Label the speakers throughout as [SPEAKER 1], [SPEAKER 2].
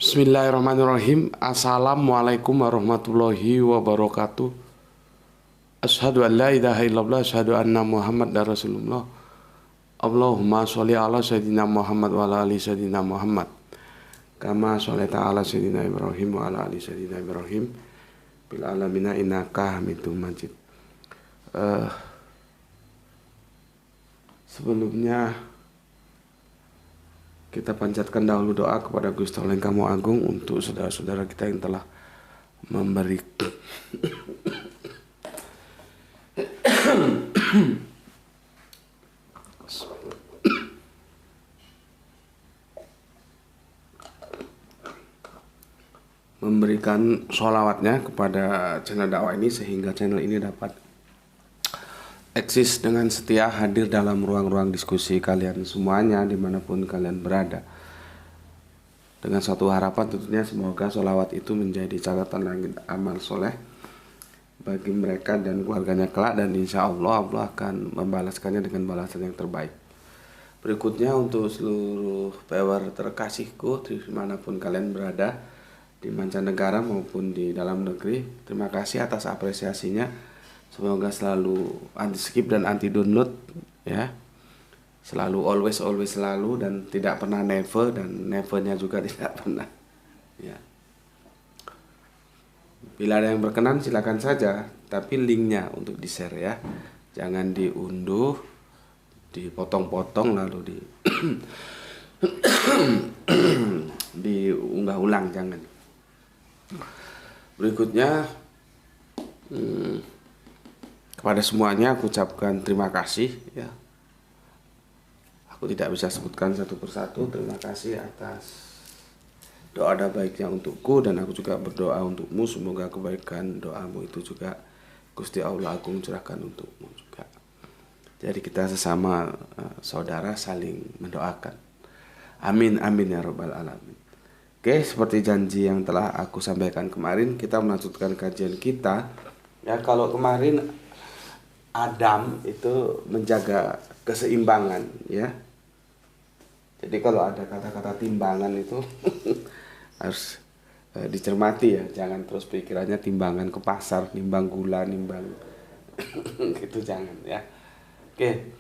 [SPEAKER 1] Bismillahirrahmanirrahim. Assalamualaikum warahmatullahi wabarakatuh. Asyhadu an la ilaha illallah, asyhadu anna Muhammad dan Rasulullah. Allahumma sholli ala sayyidina Muhammad wa ala ali sayyidina Muhammad. Kama sholaita ala sayyidina Ibrahim wa ala ali sayyidina Ibrahim bil alamina innaka Hamidum Majid. Sebelumnya kita panjatkan dahulu doa kepada Gusti Allah yang Kamu Agung untuk saudara-saudara kita yang telah memberikan sholawatnya kepada channel dakwah ini, sehingga channel ini dapat eksis dengan setia hadir dalam ruang-ruang diskusi kalian semuanya dimanapun kalian berada, dengan suatu harapan tentunya semoga sholawat itu menjadi catatan langit amal soleh bagi mereka dan keluarganya kelak, dan insya Allah Allah akan membalaskannya dengan balasan yang terbaik. Berikutnya untuk seluruh viewer terkasihku dimanapun kalian berada, di mancanegara maupun di dalam negeri, terima kasih atas apresiasinya. Semoga selalu anti skip dan anti download ya. Selalu always selalu, dan tidak pernah never, dan nevernya juga tidak pernah ya. Bila ada yang berkenan silakan saja, tapi linknya untuk di-share ya. Jangan diunduh, dipotong-potong lalu diunggah ulang, jangan. Berikutnya kepada semuanya aku ucapkan terima kasih ya. Aku tidak bisa sebutkan satu persatu. Terima kasih atas doa baiknya untukku, dan aku juga berdoa untukmu. Semoga kebaikan doamu itu juga Gusti Allah Agung curahkan untukmu juga. Jadi kita sesama saudara saling mendoakan. Amin amin ya rabbal alamin. Oke, seperti janji yang telah aku sampaikan kemarin, kita melanjutkan kajian kita ya. Kalau kemarin Adam itu menjaga keseimbangan ya. Jadi kalau ada kata-kata timbangan itu harus dicermati ya. Jangan terus pikirannya timbangan ke pasar, nimbang gula, nimbang gitu, jangan ya. Oke.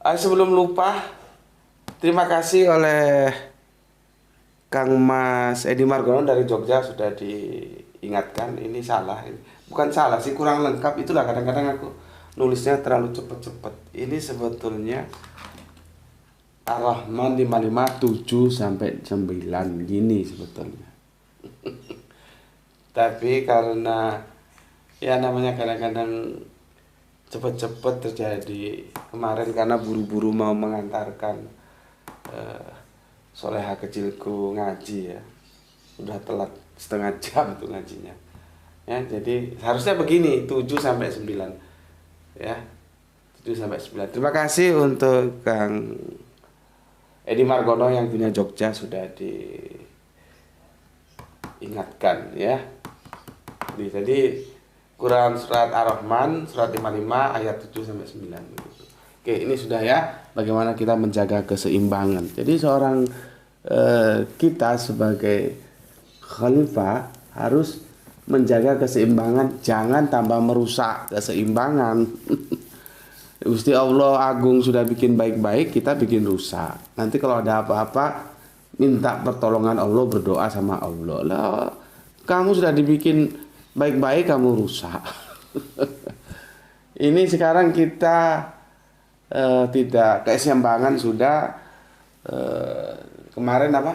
[SPEAKER 1] Sebelum lupa, terima kasih oleh Kang Mas Edi Margono dari Jogja sudah diingatkan. Ini salah, ini bukan salah sih, kurang lengkap. Itulah kadang-kadang aku nulisnya terlalu cepet-cepet. Ini sebetulnya Ar-Rahman 557 sampai 9 gini sebetulnya. Tapi karena ya namanya kadang-kadang cepet-cepet terjadi. Kemarin karena buru-buru mau mengantarkan soleha kecilku ngaji ya, udah telat setengah jam tuh ngajinya ya. Jadi harusnya begini, 7 sampai 9 ya, 7 sampai 9. Terima kasih untuk Kang Edi Margono yang punya Jogja sudah diingatkan ya. Jadi Quran surat Ar-Rahman surat 55 ayat 7 sampai 9 gitu. Oke, ini sudah ya, bagaimana kita menjaga keseimbangan. Jadi seorang kita sebagai khalifah harus menjaga keseimbangan, jangan tambah merusak keseimbangan. Gusti Allah Agung sudah bikin baik-baik, kita bikin rusak. Nanti kalau ada apa-apa minta pertolongan Allah, berdoa sama Allah. Lah, kamu sudah dibikin baik-baik kamu rusak. Ini sekarang kita tidak keseimbangan sudah. Kemarin apa?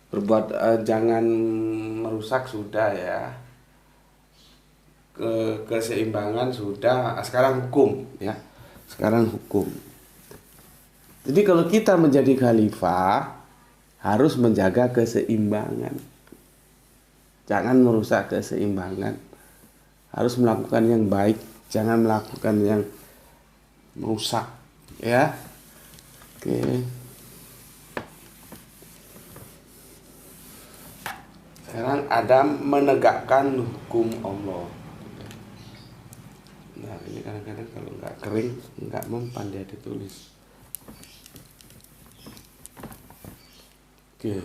[SPEAKER 1] Berbuat jangan merusak sudah ya. Keseimbangan sudah. Sekarang hukum ya. Sekarang hukum. Jadi kalau kita menjadi khalifah harus menjaga keseimbangan. Jangan merusak keseimbangan. Harus melakukan yang baik, jangan melakukan yang merusak ya. Oke. Sekarang Adam menegakkan hukum Allah. Nah, ini kadang-kadang kalau nggak kering, nggak mempan dia ditulis. Oke.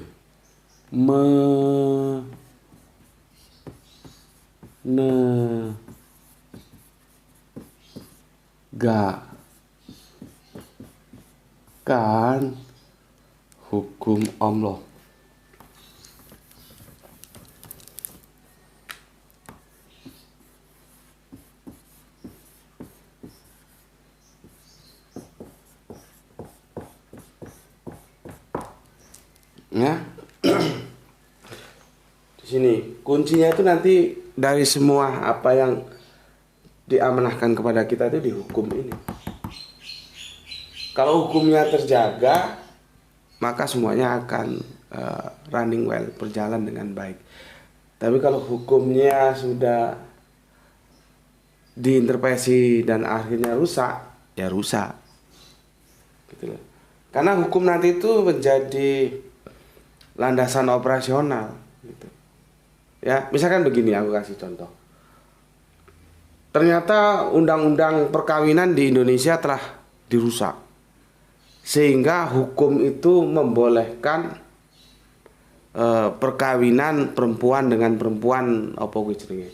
[SPEAKER 1] Menegakkan hukum Allah. Ya. Di sini kuncinya itu nanti dari semua apa yang diamanahkan kepada kita itu di hukum ini. Kalau hukumnya terjaga, maka semuanya akan running well, berjalan dengan baik. Tapi kalau hukumnya sudah diintervensi dan akhirnya rusak, ya rusak. Gitu loh. Karena hukum nanti itu menjadi landasan operasional gitu. Ya, misalkan begini, aku kasih contoh. Ternyata undang-undang perkawinan di Indonesia telah dirusak. Sehingga hukum itu membolehkan perkawinan perempuan dengan perempuan apa kuwi jenenge?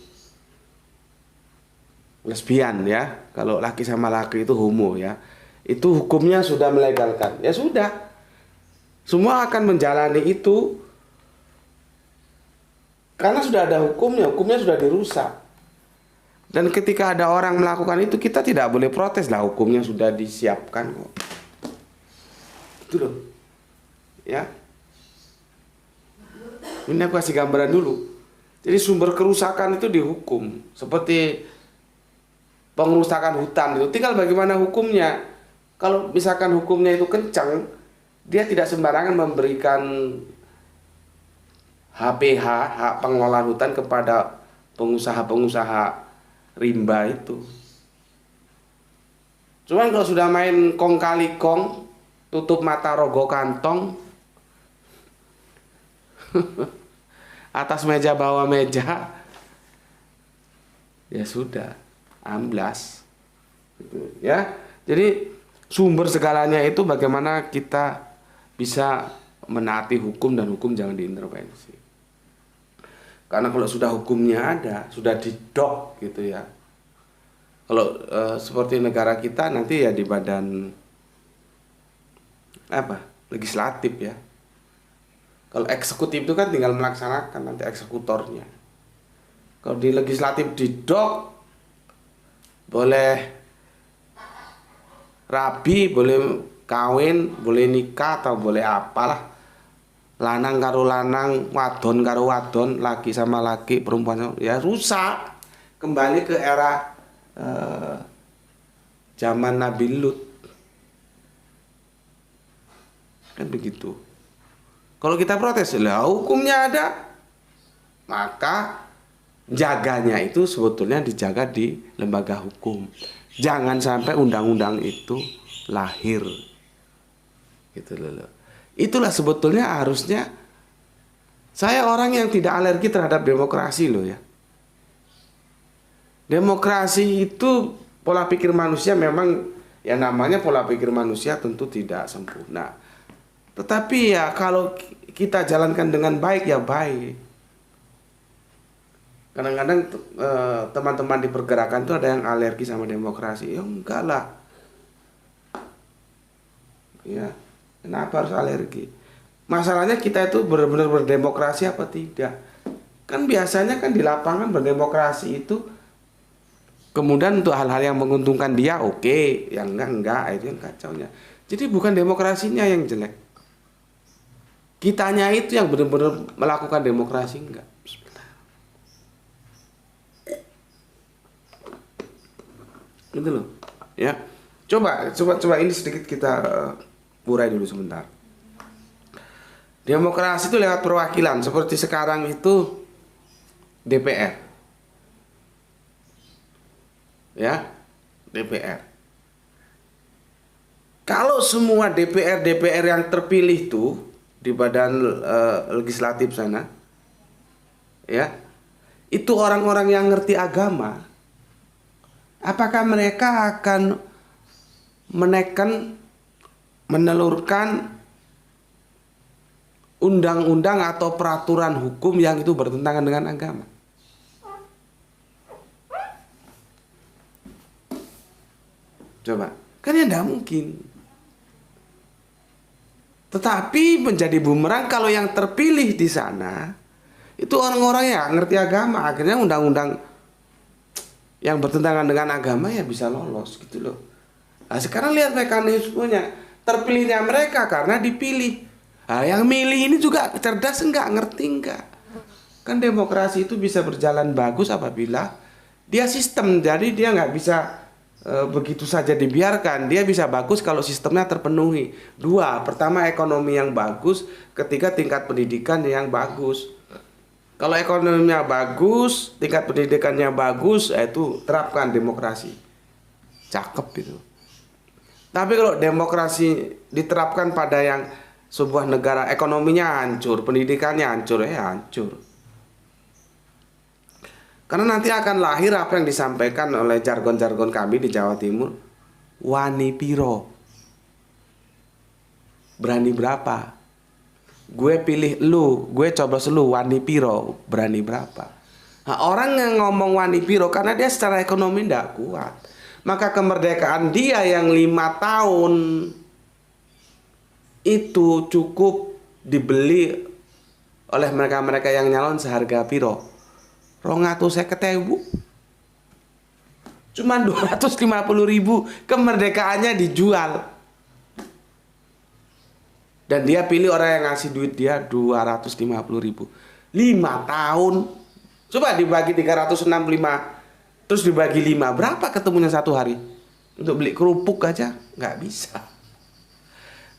[SPEAKER 1] Lesbian ya. Kalau laki sama laki itu homo ya. Itu hukumnya sudah melegalkan. Ya sudah. Semua akan menjalani itu karena sudah ada hukumnya sudah dirusak. Dan ketika ada orang melakukan itu, kita tidak boleh protes lah, hukumnya sudah disiapkan kok. Itu loh. Ya. Ini aku kasih gambaran dulu. Jadi sumber kerusakan itu dihukum. Seperti pengerusakan hutan itu, tinggal bagaimana hukumnya. Kalau misalkan hukumnya itu kencang, dia tidak sembarangan memberikan HPH, hak pengelolaan hutan kepada pengusaha-pengusaha rimba itu. Cuman kalau sudah main kong kali kong, tutup mata rogo kantong, atas meja bawah meja, ya sudah, amblas. Gitu, ya. Jadi sumber segalanya itu bagaimana kita bisa menaati hukum dan hukum jangan diintervensi. Karena kalau sudah hukumnya ada, sudah didok gitu ya. Kalau seperti negara kita nanti ya di badan apa? Legislatif ya. Kalau eksekutif itu kan tinggal melaksanakan, nanti eksekutornya. Kalau di legislatif didok boleh rabi, boleh kawin, boleh nikah atau boleh apalah, lanang karo lanang, wadon karo wadon, laki sama laki, perempuan sama, ya rusak. Kembali ke era zaman Nabi Lut, kan begitu. Kalau kita protes, lah hukumnya ada, maka jaganya itu sebetulnya dijaga di lembaga hukum. Jangan sampai undang-undang itu lahir. Gitu loh. Itulah sebetulnya harusnya, saya orang yang tidak alergi terhadap demokrasi loh ya. Demokrasi itu pola pikir manusia memang ya namanya pola pikir manusia tentu tidak sempurna. Tetapi ya kalau kita jalankan dengan baik ya baik. Kadang-kadang teman-teman di pergerakan itu ada yang alergi sama demokrasi. Ya enggak lah. Ya, kenapa harus alergi? Masalahnya kita itu benar-benar berdemokrasi apa tidak? Kan biasanya kan di lapangan berdemokrasi itu kemudian untuk hal-hal yang menguntungkan dia oke, yang enggak itu yang kacaunya. Jadi bukan demokrasinya yang jelek. Kitanya itu yang benar-benar melakukan demokrasi enggak. Gitu loh. Ya. Coba ini sedikit kita urai dulu sebentar. Demokrasi itu lewat perwakilan, seperti sekarang itu DPR. Ya, DPR. Kalau semua DPR yang terpilih tuh di badan legislatif sana, ya, itu orang-orang yang ngerti agama, apakah mereka akan menelurkan undang-undang atau peraturan hukum yang itu bertentangan dengan agama. Coba, kan ya tidak mungkin. Tetapi menjadi bumerang kalau yang terpilih di sana itu orang-orang yang ngerti agama, akhirnya undang-undang yang bertentangan dengan agama ya bisa lolos gitu loh. Nah sekarang lihat mekanismenya, terpilihnya mereka karena dipilih. Nah, yang milih ini juga cerdas enggak, ngerti enggak? Kan demokrasi itu bisa berjalan bagus apabila dia sistem, jadi dia nggak bisa begitu saja dibiarkan. Dia bisa bagus kalau sistemnya terpenuhi. Dua, pertama ekonomi yang bagus, ketiga tingkat pendidikan yang bagus. Kalau ekonominya bagus, tingkat pendidikannya bagus, itu terapkan demokrasi. Cakep itu. Tapi kalau demokrasi diterapkan pada yang sebuah negara ekonominya hancur, pendidikannya hancur, hancur. Karena nanti akan lahir apa yang disampaikan oleh jargon-jargon kami di Jawa Timur. Wani piro? Berani berapa? Gue pilih lu, gue coblos lu, wani piro? Berani berapa? Nah, orang yang ngomong wani piro karena dia secara ekonomi tidak kuat. Maka kemerdekaan dia yang 5 tahun itu cukup dibeli oleh mereka-mereka yang nyalon seharga piro? 250.000, cuma 250.000 kemerdekaannya dijual, dan dia pilih orang yang ngasih duit dia 250.000. 5 tahun, coba dibagi 365, terus dibagi 5, berapa ketemunya satu hari untuk beli kerupuk aja nggak bisa.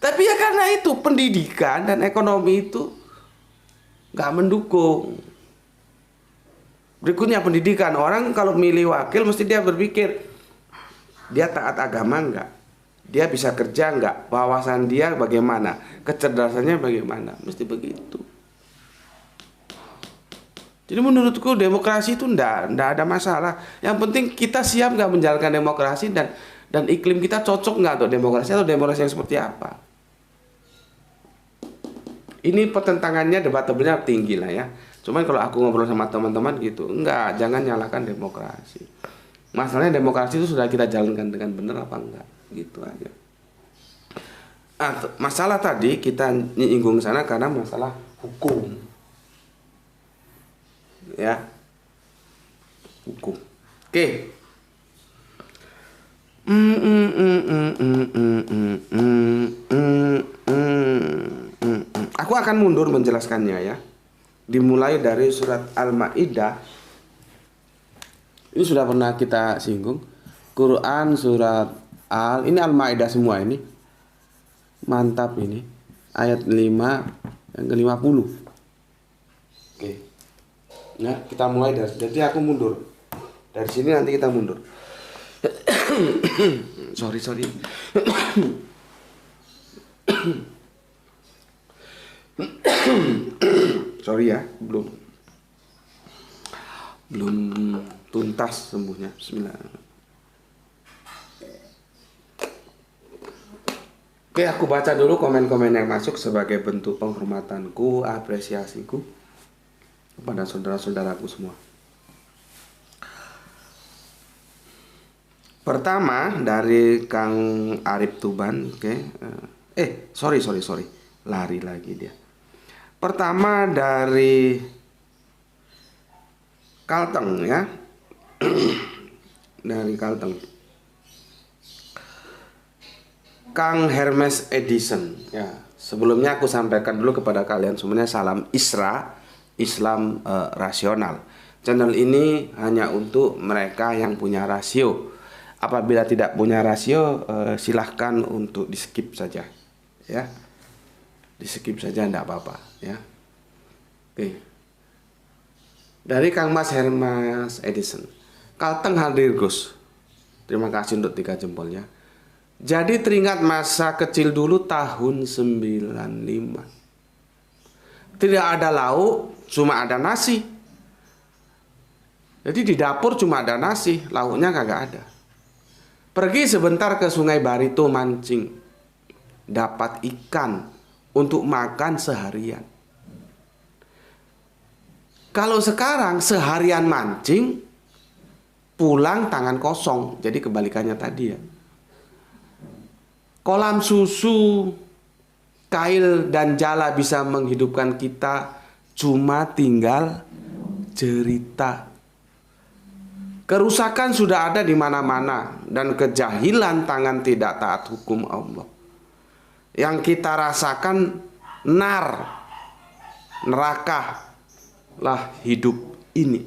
[SPEAKER 1] Tapi ya karena itu pendidikan dan ekonomi itu nggak mendukung. Berikutnya pendidikan. Orang kalau milih wakil mesti dia berpikir dia taat agama enggak, dia bisa kerja enggak, wawasan dia bagaimana, kecerdasannya bagaimana, mesti begitu. Jadi menurutku demokrasi itu enggak ada masalah. Yang penting kita siap enggak menjalankan demokrasi, dan iklim kita cocok enggak untuk demokrasi, atau demokrasi yang seperti apa. Ini pertentangannya, debatable-nya tinggi lah ya. Cuman kalau aku ngobrol sama teman-teman gitu, enggak, jangan nyalakan demokrasi. Masalahnya demokrasi itu sudah kita jalankan dengan benar apa enggak, gitu aja. Masalah tadi kita nyinggung sana karena masalah hukum. Ya. Hukum. Oke. Aku akan mundur menjelaskannya ya. Dimulai dari surat Al-Maidah. Ini sudah pernah kita singgung. Quran surat ini Al-Maidah semua ini. Mantap ini. Ayat 5 yang ke-50. Oke. Nah, kita mulai dari, jadi aku mundur. Dari sini nanti kita mundur. sorry. Sorry ya, belum tuntas sembuhnya. Bismillah. Oke, aku baca dulu komen-komen yang masuk sebagai bentuk penghormatanku, apresiasiku kepada saudara-saudaraku semua. Pertama dari Kang Arif Tuban, oke. Sorry. Lari lagi dia. Pertama dari Kalteng ya. Dari Kalteng. Kang Hermes Edison ya. Sebelumnya aku sampaikan dulu kepada kalian semuanya salam Isra, Islam rasional. Channel ini hanya untuk mereka yang punya rasio. Apabila tidak punya rasio, silahkan untuk di skip saja ya. Di skip saja enggak apa-apa ya. Oke. Dari Kang Mas Hermas Edison. Kalteng hadir Gus. Terima kasih untuk 3 jempolnya. Jadi teringat masa kecil dulu tahun 95. Tidak ada lauk, cuma ada nasi. Jadi di dapur cuma ada nasi, lauknya kagak ada. Pergi sebentar ke Sungai Barito mancing. Dapat ikan untuk makan seharian. Kalau sekarang seharian mancing, pulang tangan kosong. Jadi kebalikannya tadi ya. Kolam susu, kail dan jala bisa menghidupkan kita, cuma tinggal cerita. Kerusakan sudah ada di mana-mana dan kejahilan tangan tidak taat hukum Allah. Yang kita rasakan neraka lah hidup ini.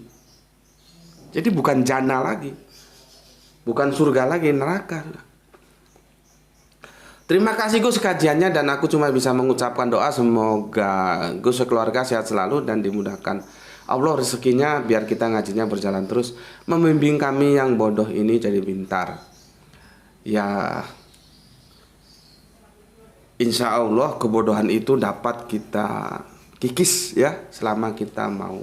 [SPEAKER 1] Jadi bukan jannah lagi, bukan surga lagi, neraka. Terima kasih Gus kajiannya, dan aku cuma bisa mengucapkan doa semoga Gus sekeluarga sehat selalu dan dimudahkan Allah rezekinya biar kita ngajinya berjalan terus, membimbing kami yang bodoh ini jadi pintar. Ya, insya Allah kebodohan itu dapat kita kikis ya, selama kita mau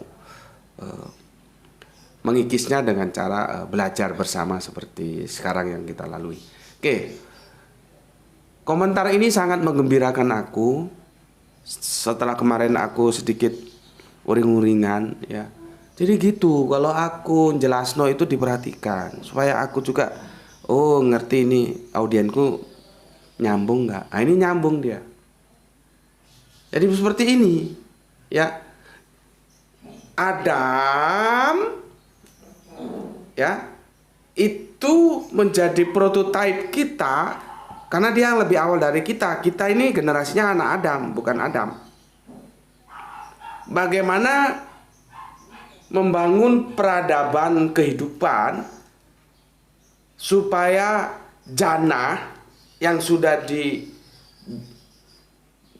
[SPEAKER 1] mengikisnya dengan cara belajar bersama seperti sekarang yang kita lalui. Oke. Komentar ini sangat menggembirakan aku. Setelah kemarin aku sedikit uring-uringan ya. Jadi gitu, kalau aku jelasno itu diperhatikan supaya aku juga ngerti ini audienku nyambung nggak. Nah, ini nyambung dia. Jadi seperti ini ya. Adam ya itu menjadi prototipe kita. Karena dia yang lebih awal dari kita. Kita ini generasinya anak Adam, bukan Adam. Bagaimana membangun peradaban kehidupan supaya jannah yang sudah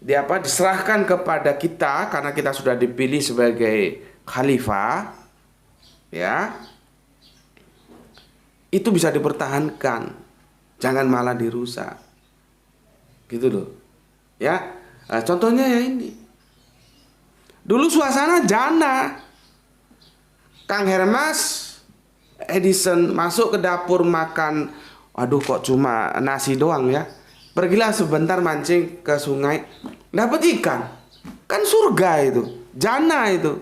[SPEAKER 1] diserahkan kepada kita karena kita sudah dipilih sebagai khalifah, ya, itu bisa dipertahankan. Jangan malah dirusak. Gitu loh. Ya. Nah, contohnya ya ini. Dulu suasana jannah. Kang Hermas Edison masuk ke dapur makan, aduh kok cuma nasi doang ya. Pergilah sebentar mancing ke sungai, dapat ikan. Kan surga itu, jannah itu.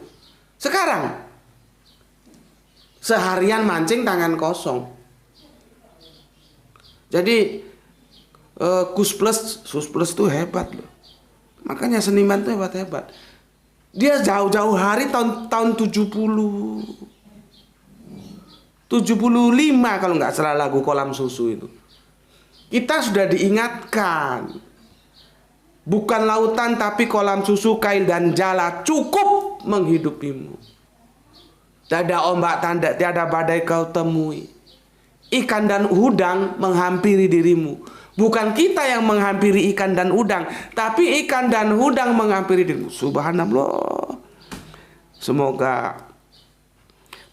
[SPEAKER 1] Sekarang seharian mancing tangan kosong. Jadi Gus Plus itu hebat loh. Makanya seniman itu hebat-hebat. Dia jauh-jauh hari tahun 75 kalau nggak salah lagu Kolam Susu itu. Kita sudah diingatkan. Bukan lautan tapi kolam susu, kail dan jala cukup menghidupimu. Tiada ombak tanda, tiada badai kau temui. Ikan dan udang menghampiri dirimu. Bukan kita yang menghampiri ikan dan udang, tapi ikan dan udang menghampiri dirimu. Subhanallah. Semoga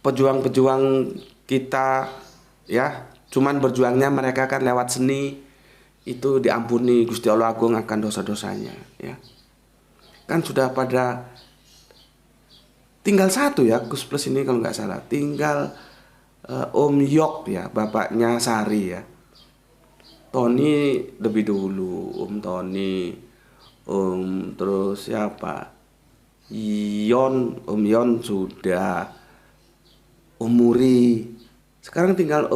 [SPEAKER 1] pejuang-pejuang kita ya, cuman berjuangnya mereka kan lewat seni, itu diampuni Gusti Allah Agung akan dosa-dosanya ya. Kan sudah pada tinggal satu ya Gus Plus ini kalau nggak salah. Tinggal Om Yok ya, bapaknya Sari ya. Tony lebih dulu, Om Tony, terus siapa? Om Yon sudah, Om Muri. Sekarang tinggal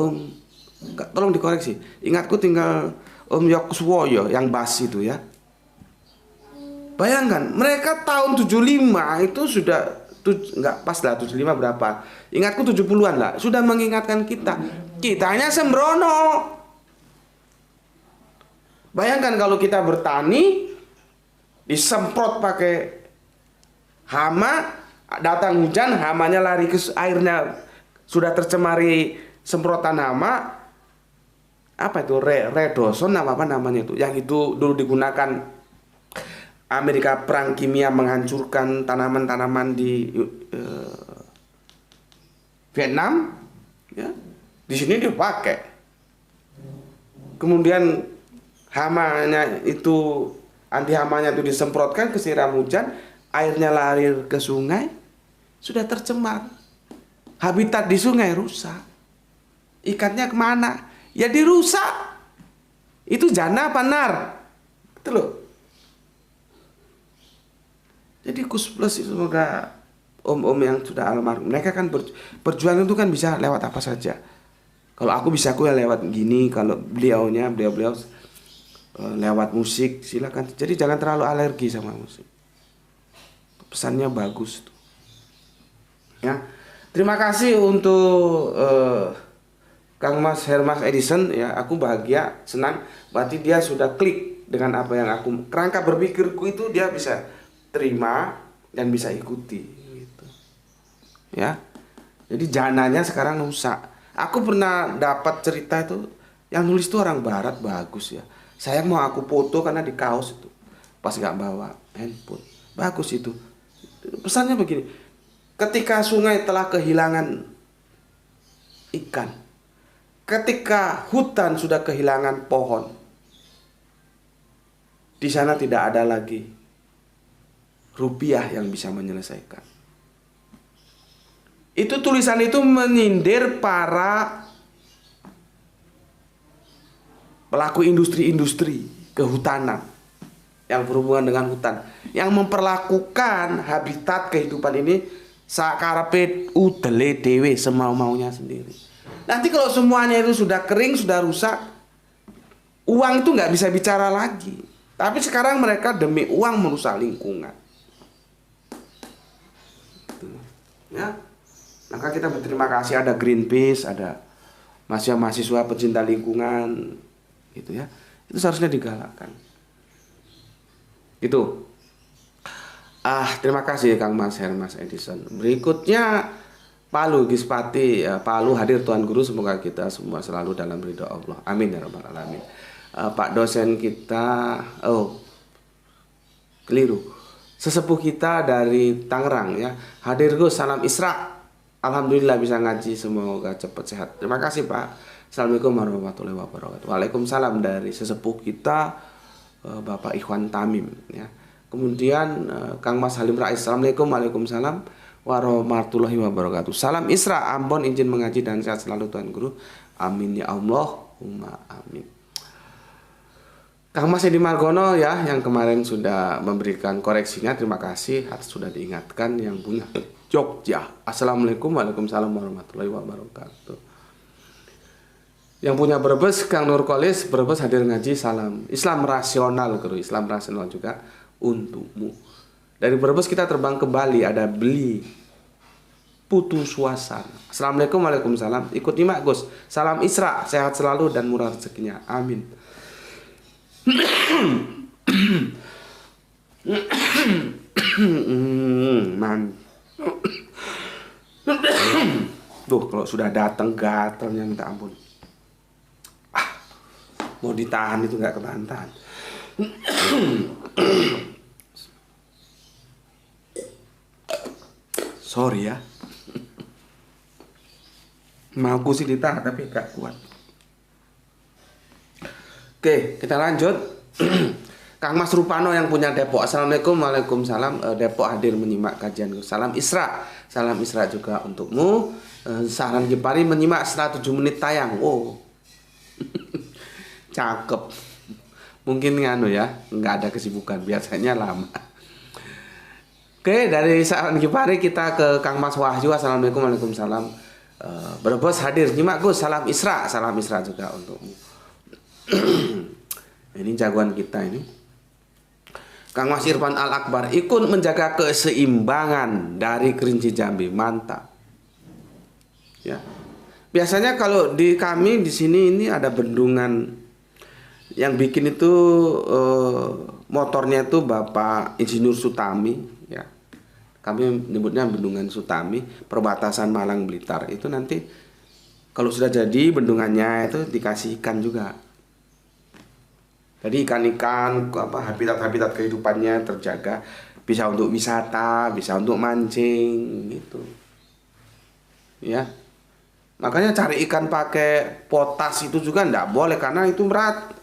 [SPEAKER 1] tolong dikoreksi. Ingatku tinggal Om Yok Suwoyo yang bass itu ya. Bayangkan, mereka tahun 75 itu sudah nggak pas lah 75 berapa, ingatku 70-an lah, sudah mengingatkan kitanya sembrono. Bayangkan kalau kita bertani disemprot pakai hama, datang hujan hamanya lari ke airnya sudah tercemari semprotan hama, apa itu redoson apa namanya itu, yang itu dulu digunakan Amerika perang kimia menghancurkan tanaman-tanaman di Vietnam, ya, di sini dipakai. Kemudian hamanya itu, anti hamanya itu disemprotkan, kesiram hujan, airnya lari ke sungai, sudah tercemar. Habitat di sungai rusak. Ikannya kemana? Ya dirusak. Itu jannah apa nar? Gitu loh. Jadi Gus Plus itu sudah om-om yang sudah almarhum, mereka kan berjuang itu kan bisa lewat apa saja. Kalau aku bisa aku ya lewat gini, kalau beliau lewat musik, silakan. Jadi jangan terlalu alergi sama musik. Pesannya bagus tuh. Ya. Terima kasih untuk Kang Mas Hermas Edison ya, aku bahagia, senang. Berarti dia sudah klik dengan apa yang aku, kerangka berpikirku itu dia bisa terima dan bisa ikuti gitu. Ya. Jadi jananya sekarang rusak. Aku pernah dapat cerita itu, yang nulis itu orang barat, bagus ya. Saya mau aku foto karena di kaos itu. Pas gak bawa handphone. Bagus itu. Pesannya begini. Ketika sungai telah kehilangan ikan, ketika hutan sudah kehilangan pohon, di sana tidak ada lagi rupiah yang bisa menyelesaikan. Itu tulisan itu menyindir para pelaku industri-industri kehutanan yang berhubungan dengan hutan, yang memperlakukan habitat kehidupan ini sakarepe udele dewe, semau-maunya sendiri. Nanti kalau semuanya itu sudah kering, sudah rusak, uang itu nggak bisa bicara lagi. Tapi sekarang mereka demi uang merusak lingkungan. Ya, maka kita berterima kasih ada Greenpeace, ada mahasiswa pecinta lingkungan, gitu ya. Itu seharusnya digalakkan. Itu. Terima kasih Kang Mas Hermas Edison. Berikutnya Palu Gispati, Palu hadir Tuan Guru, semoga kita semua selalu dalam ridho Allah. Amin ya rabbal alamin. Pak dosen kita, keliru. Sesepuh kita dari Tangerang ya. Hadir Gus, salam Isra. Alhamdulillah bisa ngaji, semoga cepat sehat. Terima kasih Pak. Assalamualaikum warahmatullahi wabarakatuh. Waalaikumsalam dari sesepuh kita Bapak Ikhwan Tamim ya. Kemudian Kang Mas Halim Rais, Assalamualaikum, waalaikumsalam warahmatullahi wabarakatuh. Salam Isra, Ambon izin mengaji dan sehat selalu Tuan Guru. Amin ya Allahumma amin. Kang Mas Edi Margono ya, yang kemarin sudah memberikan koreksinya, terima kasih atas sudah diingatkan. Yang punya Jogja, Assalamualaikum, waalaikumsalam warahmatullahi wabarakatuh. Yang punya Brebes, Kang Nurkolis, Brebes hadir ngaji, salam Islam rasional, Guru. Islam rasional juga untukmu. Dari Brebes kita terbang ke Bali, ada Beli Putu Suasana. Assalamualaikum, waalaikumsalam. Ikut nyimak Gus. Salam Isra, sehat selalu dan murah rezekinya. Amin. Tuh kalau sudah datang gatalnya minta ampun. Mau ditahan itu nggak ketahan-tahan. Sorry ya. Mauku sih ditahan tapi gak kuat. Oke, kita lanjut. Kang Mas Rupano yang punya Depok. Assalamualaikum, waalaikumsalam. Depok hadir menyimak kajian. Salam Isra. Salam Isra juga untukmu. Saran Gipari menyimak setelah 7 menit tayang. Oh. Cakep. Mungkin nganu ya, nggak ada kesibukan, biasanya lama. Oke, dari Saran Gipari kita ke Kang Mas Wahyu. Assalamualaikum, waalaikumsalam. Brebes hadir nyimak Gus, salam Isra. Salam Isra juga untukmu. Ini jagoan kita ini. Kang Mas Irfan Al Akbar, ikut menjaga keseimbangan dari Kerinci Jambi, mantap. Ya. Biasanya kalau di kami di sini ini ada bendungan. Yang bikin itu motornya itu Bapak Insinyur Sutami ya. Kami menyebutnya Bendungan Sutami, perbatasan Malang Blitar. Itu nanti kalau sudah jadi bendungannya itu dikasih ikan juga. Jadi ikan-ikan habitat-habitat kehidupannya terjaga, bisa untuk wisata, bisa untuk mancing gitu. Ya. Makanya cari ikan pakai potas itu juga enggak boleh karena itu berat.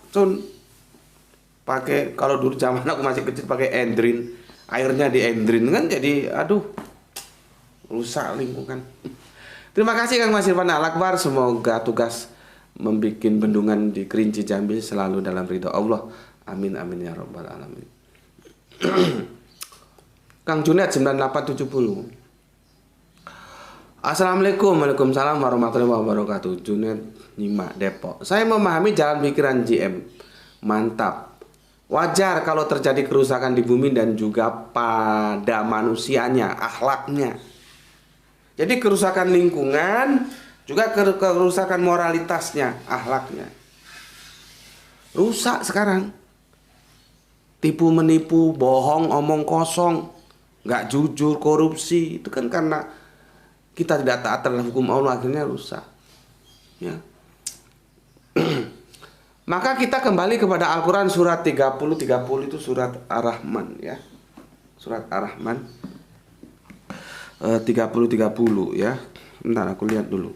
[SPEAKER 1] Pakai, kalau dulu zaman aku masih kecil pakai endrin, airnya di endrin kan jadi aduh rusak lingkungan. Terima kasih Kang Mas Irfan Al Akbar, semoga tugas membuat bendungan di Kerinci Jambi selalu dalam ridho Allah. Amin amin ya rabbal alamin. Kang Junet 9870. Assalamualaikum, waalaikumsalam warahmatullahi wabarakatuh. Junet Nyimak, Depok. Saya memahami jalan pikiran JM. Mantap. Wajar kalau terjadi kerusakan di bumi dan juga pada manusianya, akhlaknya. Jadi kerusakan lingkungan, juga kerusakan moralitasnya, akhlaknya. Rusak sekarang. Tipu menipu, bohong, omong kosong, nggak jujur, korupsi. Itu kan karena kita tidak taat terhadap hukum Allah, akhirnya rusak. Ya. Maka kita kembali kepada Al-Quran surat 30 itu surat Ar-Rahman ya. Surat Ar-Rahman 30 ya. Bentar aku lihat dulu.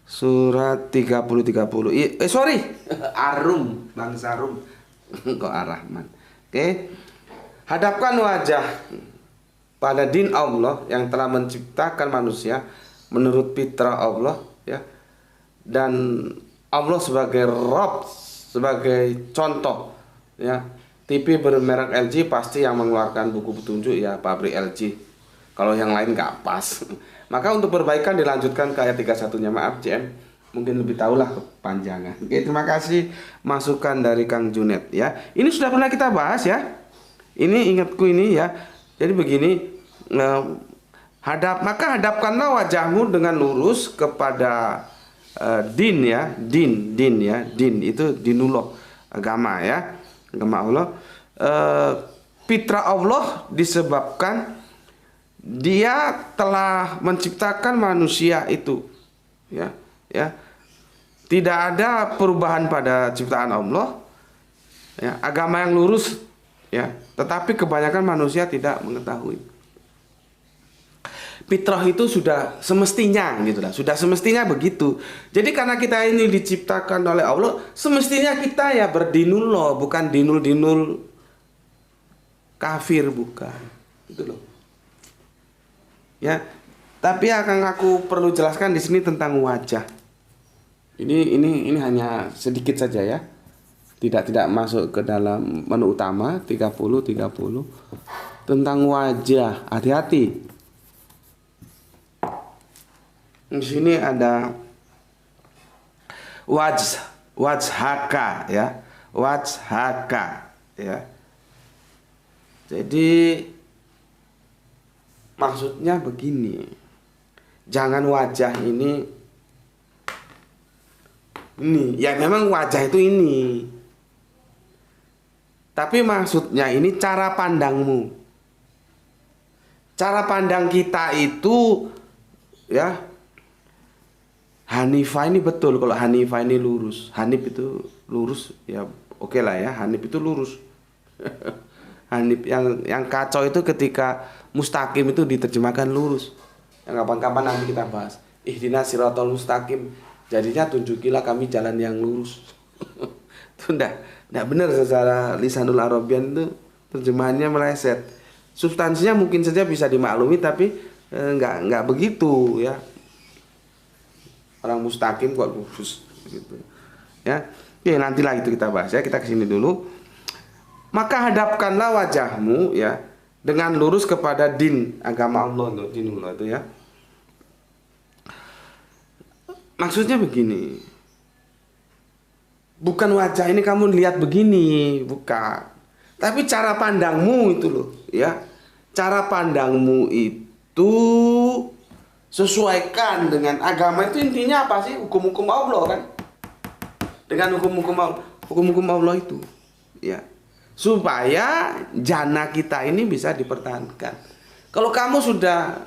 [SPEAKER 1] Surat 30 sorry. Ar-Rum, bangsa Rum. Kok Ar-Rahman. Oke. Hadapkan wajah pada din Allah yang telah menciptakan manusia menurut fitrah Allah ya, dan Allah sebagai Rabb, sebagai contoh ya. TV bermerek LG pasti yang mengeluarkan buku petunjuk ya pabrik LG, kalau yang lain nggak pas. Maka untuk perbaikan dilanjutkan ke ayat 31-nya. Maaf JM, mungkin lebih tahulah kepanjangan. Oke, terima kasih masukan dari Kang Junet ya. Ini sudah pernah kita bahas ya. Ini ingatku ini ya. Jadi begini, maka hadapkanlah wajahmu dengan lurus kepada din ya, din ya, din itu dinullah, agama ya, agama Allah. Fitrah Allah disebabkan Dia telah menciptakan manusia itu ya, ya. Tidak ada perubahan pada ciptaan Allah ya, agama yang lurus ya, tetapi kebanyakan manusia tidak mengetahui. Fitrah itu sudah semestinya gitu lah, sudah semestinya begitu. Jadi karena kita ini diciptakan oleh Allah, semestinya kita ya berdinullah, bukan dinul kafir, bukan. Gitu loh. Ya, tapi akan aku perlu jelaskan di sini tentang wajah. Ini hanya sedikit saja ya. Tidak masuk ke dalam menu utama 30 tentang wajah. Hati-hati. Di sini ada wajhaka ya, wajhaka ya. Jadi maksudnya begini, jangan wajah ini ya, memang wajah itu ini, tapi maksudnya ini cara pandangmu, cara pandang kita itu ya. Hanifah ini betul, kalau Hanifah ini lurus, Hanif itu lurus ya, oke lah ya, Hanif itu lurus. Hanif yang kacau itu ketika mustaqim itu diterjemahkan lurus. Yang kapan-kapan nanti kita bahas. Ihdinas siratal mustaqim, jadinya tunjukilah kami jalan yang lurus. Itu enggak benar secara lisanul Arabian, itu terjemahannya meleset. Substansinya mungkin saja bisa dimaklumi, tapi enggak begitu ya. Orang mustaqim kok lurus gitu. Ya. Oke, nantilah itu kita bahas ya. Kita kesini dulu. Maka hadapkanlah wajahmu ya dengan lurus kepada din, agama Allah, dinullah itu ya. Maksudnya begini. Bukan wajah ini kamu lihat begini, bukan. Tapi cara pandangmu itu loh, ya. Cara pandangmu itu sesuaikan dengan agama, itu intinya apa sih? Hukum-hukum Allah kan? Dengan hukum-hukum Allah itu, ya. Supaya jannah kita ini bisa dipertahankan. Kalau kamu sudah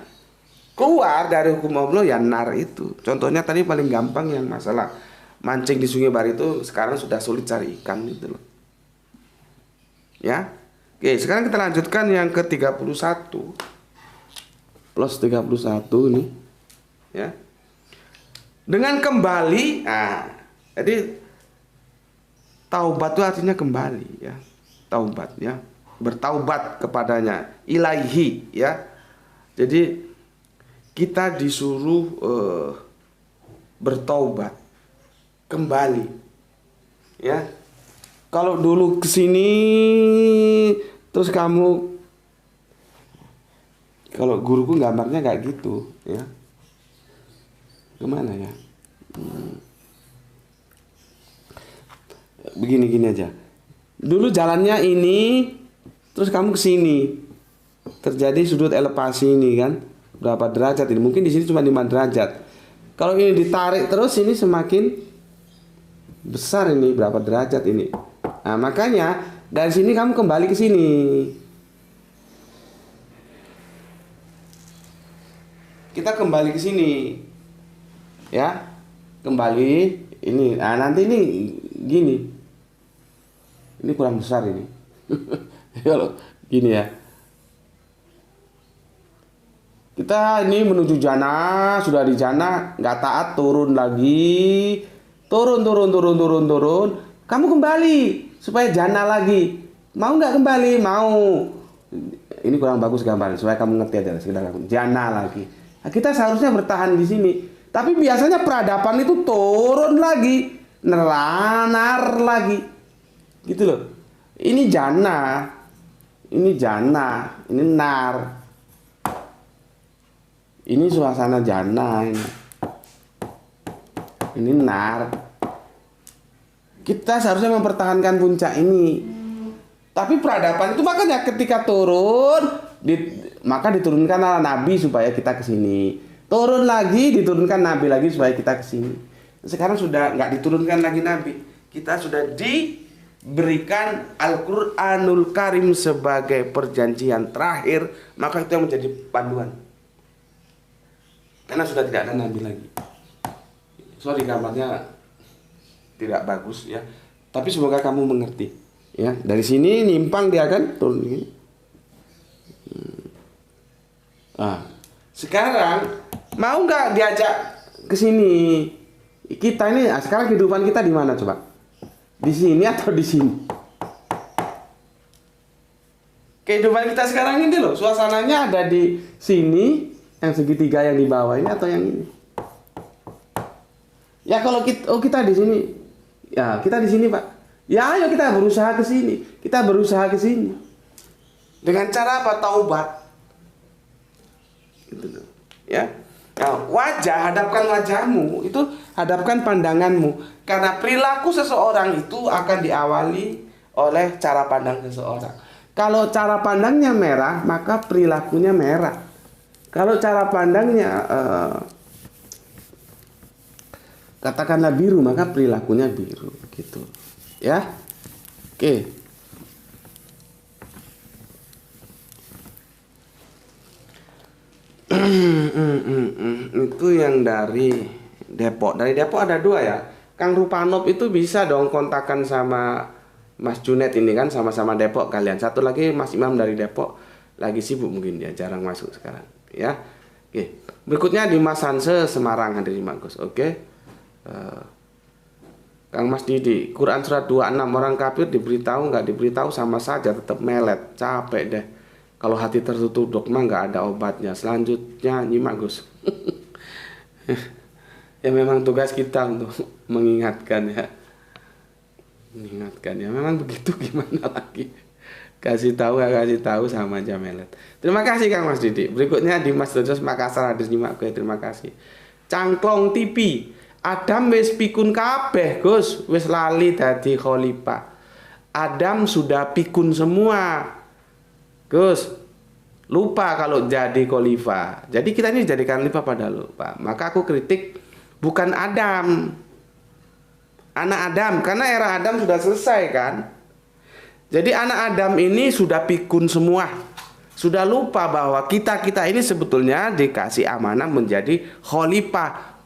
[SPEAKER 1] keluar dari hukum Allah ya nar itu. Contohnya tadi paling gampang yang masalah mancing di Sungai Bahar itu, sekarang sudah sulit cari ikan gitu loh. Ya. Oke, sekarang kita lanjutkan yang ke-31. Plus 31 nih. Ya. Dengan kembali, jadi taubat itu artinya kembali ya. Taubat ya. Bertaubat kepadanya, ilaihi ya. Jadi kita disuruh bertaubat kembali. Ya. Kalau dulu kesini terus kamu, kalau guruku gambarnya kayak gitu ya. Kemana ya? Begini-gini aja. Dulu jalannya ini, terus kamu ke sini. Terjadi sudut elevasi ini kan. Berapa derajat ini? Mungkin di sini cuma 5 derajat. Kalau ini ditarik terus ini semakin besar ini, berapa derajat ini. Nah, makanya dari sini kamu kembali ke sini. Kita kembali ke sini. Ya. Kembali ini. Nah, nanti ini gini. Ini kurang besar ini. Kalau gini ya. Kita ini menuju jannah, sudah di jannah, nggak taat, turun lagi, turun. Kamu kembali supaya jannah lagi. Mau nggak kembali? Mau. Ini kurang bagus gambar, supaya kamu ngerti aja sekedar jannah lagi. Nah, kita seharusnya bertahan di sini. Tapi biasanya peradaban itu turun lagi, neranar lagi, gitu loh. Ini jannah, ini nar. Ini suasana jannah ini. Ini nar. Kita seharusnya mempertahankan puncak ini. Tapi peradaban itu makanya ketika turun maka diturunkan Nabi supaya kita ke sini. Turun lagi diturunkan Nabi lagi supaya kita ke sini. Sekarang sudah nggak diturunkan lagi Nabi. Kita sudah diberikan Al-Qur'anul Karim sebagai perjanjian terakhir, maka itu yang menjadi panduan. Karena sudah tidak ada Nabi lagi. Sorry gambarnya tidak bagus ya. Tapi semoga kamu mengerti. Ya, dari sini nyimpang dia kan turun ini. Nah, sekarang mau nggak diajak ke sini? Kita ini sekarang kehidupan kita di mana coba? Di sini atau di sini? Kehidupan kita sekarang ini loh, suasananya ada di sini. Yang segitiga yang di bawah ini atau yang ini? Ya kalau kita di sini, ya kita di sini Pak. Ya ayo kita berusaha ke sini. Kita berusaha ke sini. Dengan cara apa? Taubat. Gitu loh. Ya. Nah, hadapkan wajahmu, itu hadapkan pandanganmu. Karena perilaku seseorang itu akan diawali oleh cara pandang seseorang. Kalau cara pandangnya merah, maka perilakunya merah. Kalau cara pandangnya katakanlah biru, maka perilakunya biru, gitu. Ya. Oke. Itu yang dari Depok. Dari Depok ada 2 ya. Kang Rupanop itu bisa dong kontakkan sama Mas Junet ini kan, sama-sama Depok kalian. Satu lagi Mas Imam dari Depok, lagi sibuk mungkin dia, jarang masuk sekarang. Ya, oke. Berikutnya di Mas Hanse Semarang hadirin Gus. Oke. Kang Mas Didi, Quran surat 26, orang kafir diberitahu nggak diberitahu sama saja tetap melet, capek deh. Kalau hati tertutup dogma nggak ada obatnya. Selanjutnya nyimak Gus. Ya memang tugas kita untuk mengingatkan ya. Mengingatkan ya, memang begitu, gimana lagi. Kasih tahu gak kasih tahu sama aja melet. Terima kasih Kang Mas Didi. Berikutnya di Mas Dodos Makassar hadis nyimak gue, terima kasih. Cangklong TV. Adam wis pikun kabeh, Gus. Wis lali dadi khalifah. Adam sudah pikun semua. Gus. Lupa kalau jadi khalifah. Jadi kita ini jadikan khalifah pada lupa. Maka aku kritik bukan Adam. Anak Adam, karena era Adam sudah selesai kan. Jadi anak Adam ini sudah pikun semua. Sudah lupa bahwa kita ini sebetulnya dikasih amanah menjadi khalifah,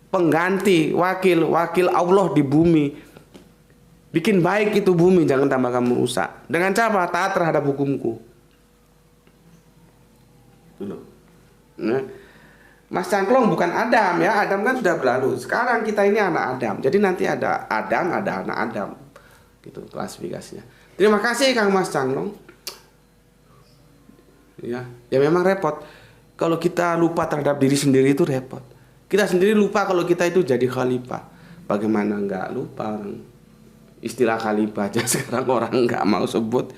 [SPEAKER 1] pengganti, wakil Allah di bumi. Bikin baik itu bumi, jangan tambah kamu rusak. Dengan cara taat terhadap hukumku. Nah, Mas Cangklong bukan Adam ya. Adam kan sudah berlalu. Sekarang kita ini anak Adam. Jadi nanti ada Adam, ada anak Adam. Gitu klasifikasinya. Terima kasih Kang Mas Cangklong. Ya memang repot. Kalau kita lupa terhadap diri sendiri itu repot. Kita sendiri lupa kalau kita itu jadi khalifah. Bagaimana nggak lupa orang? Istilah khalifah aja sekarang orang nggak mau sebut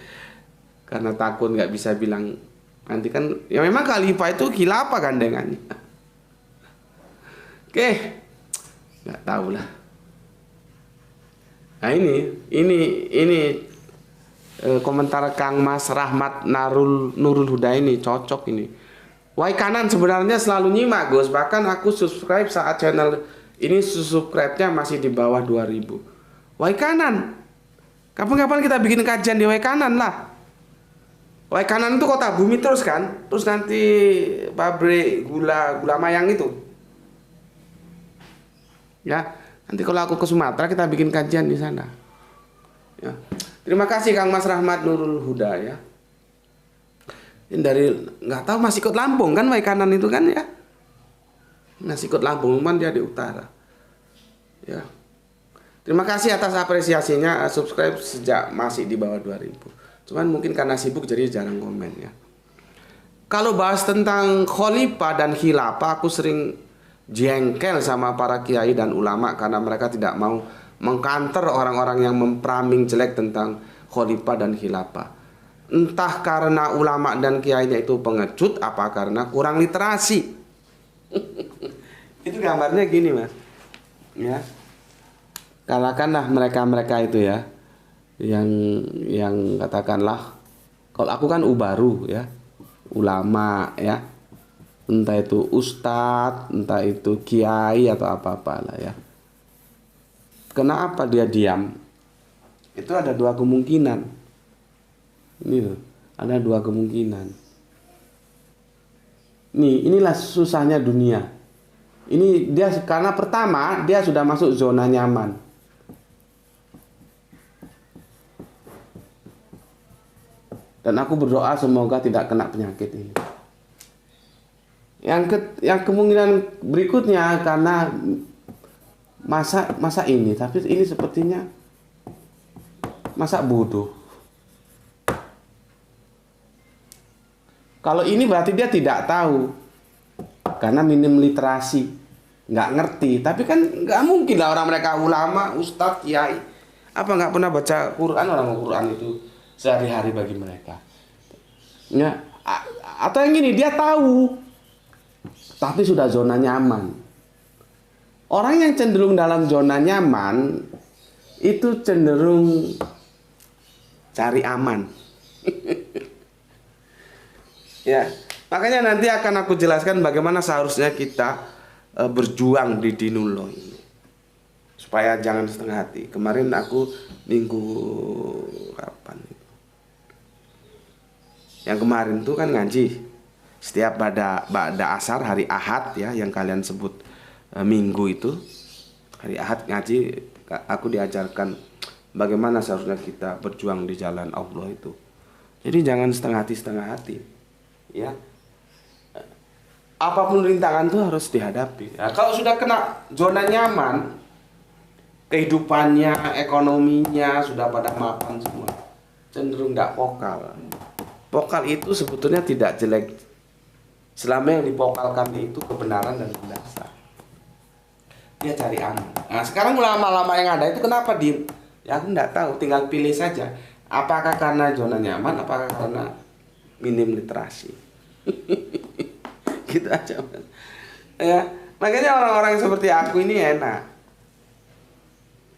[SPEAKER 1] karena takut nggak bisa bilang nanti kan. Ya memang khalifah itu khilafah gandengannya. Oke, nggak tahu lah. Nah ini komentar Kang Mas Rahmat Nurul Huda ini cocok ini. Waikanan sebenarnya selalu nyimak Gus, bahkan aku subscribe saat channel ini subscribe-nya masih di bawah 2000. Waikanan, kapan-kapan kita bikin kajian di Waikanan lah. Waikanan itu kota bumi terus kan, terus nanti pabrik gula Mayang itu. Ya, nanti kalau aku ke Sumatera kita bikin kajian di sana. Ya. Terima kasih Kang Mas Rahmat Nurul Huda ya. Ini dari nggak tahu masih ikut Lampung kan Waikanan itu kan ya. Masih ikut Lampung, cuman dia di utara. Ya. Terima kasih atas apresiasinya, subscribe sejak masih di bawah 2000. Cuman mungkin karena sibuk jadi jarang komen ya. Kalau bahas tentang khalifah dan khilafah, aku sering jengkel sama para kiai dan ulama karena mereka tidak mau mengkanter orang-orang yang mempraming jelek tentang khalifah dan khilafah. Entah karena ulama dan kiainya itu pengecut, apa karena kurang literasi. Itu gambarnya gini mas, ya. Kalahkanlah mereka itu ya, yang katakanlah, kalau aku kan ubaru ya, ulama ya, entah itu ustadz, entah itu kiai atau apa-apalah ya. Kenapa dia diam? Itu ada dua kemungkinan. Ini loh, ada dua kemungkinan. Inilah susahnya dunia. Ini dia karena pertama dia sudah masuk zona nyaman. Dan aku berdoa semoga tidak kena penyakit ini. Yang kemungkinan berikutnya karena masa ini, tapi ini sepertinya masa bodoh. Kalau ini berarti dia tidak tahu karena minim literasi, nggak ngerti. Tapi kan nggak mungkin lah orang mereka ulama, ustadz, kiai, apa nggak pernah baca Quran? Orang Quran itu sehari-hari bagi mereka. Ya, atau yang gini dia tahu, tapi sudah zona nyaman. Orang yang cenderung dalam zona nyaman itu cenderung cari aman. Ya, makanya nanti akan aku jelaskan bagaimana seharusnya kita berjuang di Dinullah ini. Supaya jangan setengah hati. Kemarin aku minggu kapan itu? Yang kemarin tuh kan ngaji. Setiap pada asar hari Ahad ya yang kalian sebut minggu itu. Hari Ahad ngaji aku diajarkan bagaimana seharusnya kita berjuang di jalan Allah itu. Jadi jangan setengah hati. Ya. Apapun rintangan tuh harus dihadapi. Nah, kalau sudah kena zona nyaman, kehidupannya, ekonominya sudah pada mapan semua, cenderung nggak vokal. Vokal itu sebetulnya tidak jelek, selama yang dipokalkan itu kebenaran dan berdasar. Dia cari aman. Nah sekarang ulama-ulama yang ada itu kenapa diem? Ya aku nggak tahu, tinggal pilih saja. Apakah karena zona nyaman, apakah karena minim literasi. Gitu aja mas. Ya, makanya orang-orang seperti aku ini enak.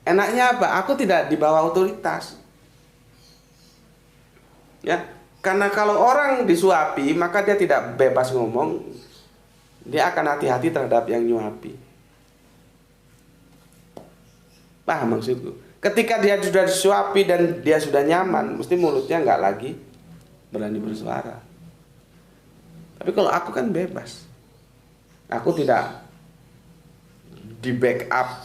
[SPEAKER 1] Enaknya apa? Aku tidak di bawah otoritas. Ya, karena kalau orang disuapi maka dia tidak bebas ngomong. Dia akan hati-hati terhadap yang nyuapi. Paham maksudku? Ketika dia sudah disuapi dan dia sudah nyaman, mesti mulutnya nggak lagi berani bersuara. Tapi kalau aku kan bebas. Aku tidak di backup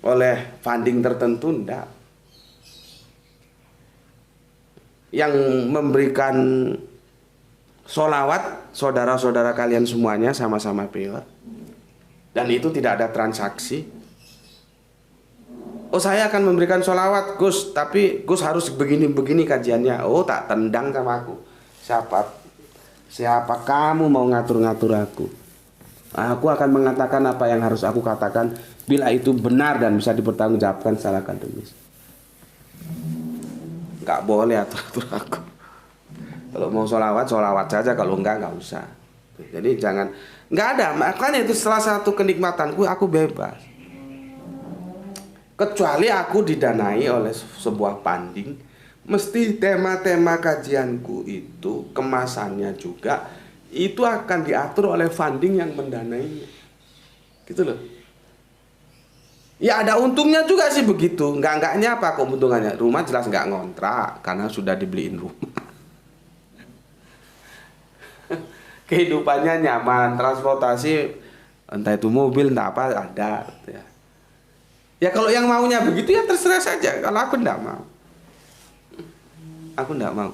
[SPEAKER 1] oleh funding tertentu, enggak. Yang memberikan sholawat saudara-saudara kalian semuanya sama-sama pure. Dan itu tidak ada transaksi. Oh saya akan memberikan sholawat Gus, tapi Gus harus begini-begini kajiannya. Oh tak tendang sama aku. Siapa kamu mau ngatur-ngatur aku? Aku akan mengatakan apa yang harus aku katakan bila itu benar dan bisa dipertanggungjawabkan secara akademis. Gak boleh atur-atur aku. Kalau mau sholawat saja, kalau enggak usah. Jadi jangan, nggak ada. Makanya itu salah satu kenikmatanku, aku bebas. Kecuali aku didanai oleh sebuah funding, mesti tema-tema kajianku itu kemasannya juga itu akan diatur oleh funding yang mendanainya. Gitu loh. Ya ada untungnya juga sih begitu. Enggaknya apa keuntungannya? Rumah jelas nggak ngontrak karena sudah dibeliin rumah. Kehidupannya nyaman, transportasi entah itu mobil entah apa ada ya. Ya kalau yang maunya begitu ya terserah saja. Kalau aku enggak mau. Aku enggak mau.